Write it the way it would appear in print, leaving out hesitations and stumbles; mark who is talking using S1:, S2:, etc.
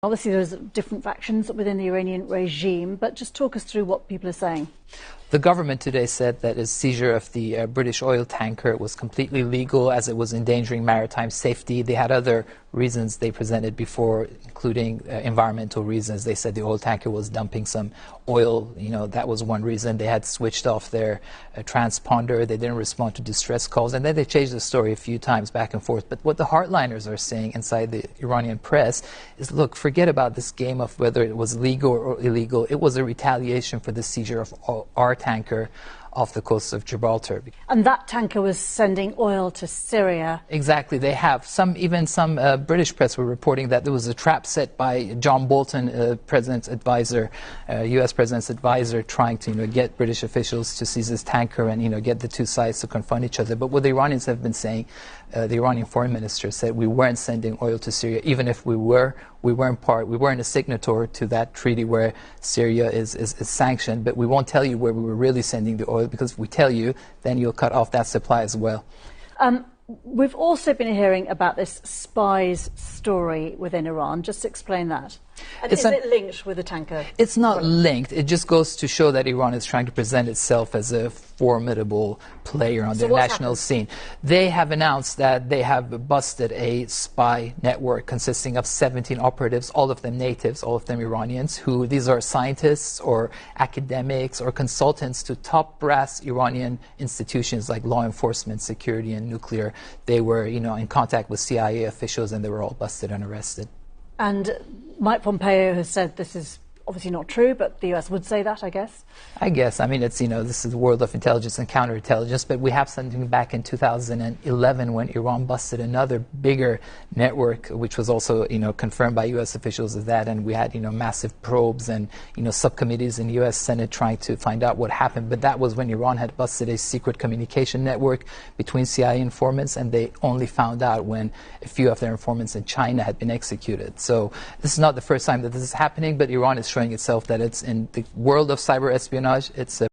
S1: Obviously, there's different factions within the Iranian regime, but just talk us through what people are saying.
S2: The government today said that a seizure of the British oil tanker was completely legal as it was endangering maritime safety. They had other reasons they presented before, including environmental reasons. They said the oil tanker was dumping some oil. That was one reason. They had switched off their transponder. They didn't respond to distress calls. And then they changed the story a few times back and forth. But what the hardliners are saying inside the Iranian press is, look, forget about this game of whether it was legal or illegal. It was a retaliation for the seizure of our tanker off the coast of Gibraltar.
S1: And that tanker was sending oil to Syria.
S2: Exactly. They have. Even some British press were reporting that there was a trap set by John Bolton, President's advisor, U.S. President's advisor, trying to get British officials to seize this tanker and get the two sides to confront each other. But what the Iranians have been saying, the Iranian foreign minister said we weren't sending oil to Syria. Even if we weren't a signatory to that treaty where Syria is sanctioned, but we won't tell you where we were really sending the oil, because if we tell you, then you'll cut off that supply as well.
S1: We've also been hearing about this spies story within Iran. Just explain that. And is it linked with the tanker?
S2: It's not linked. It just goes to show that Iran is trying to present itself as a formidable player on the international scene. They have announced that they have busted a spy network consisting of 17 operatives, all of them natives, all of them Iranians, who these are scientists or academics or consultants to top brass Iranian institutions like law enforcement, security, and nuclear. They were, in contact with CIA officials, and they were all busted and arrested.
S1: And Mike Pompeo has said this is obviously not true, but the US would say that, I guess.
S2: I guess. I mean, it's, this is the world of intelligence and counterintelligence, but we have something back in 2011 when Iran busted another bigger network, which was also, confirmed by US officials as that, and we had, massive probes and, subcommittees in the US Senate trying to find out what happened. But that was when Iran had busted a secret communication network between CIA informants, and they only found out when a few of their informants in China had been executed. So this is not the first time that this is happening, but Iran is showing itself that it's in the world of cyber espionage. It's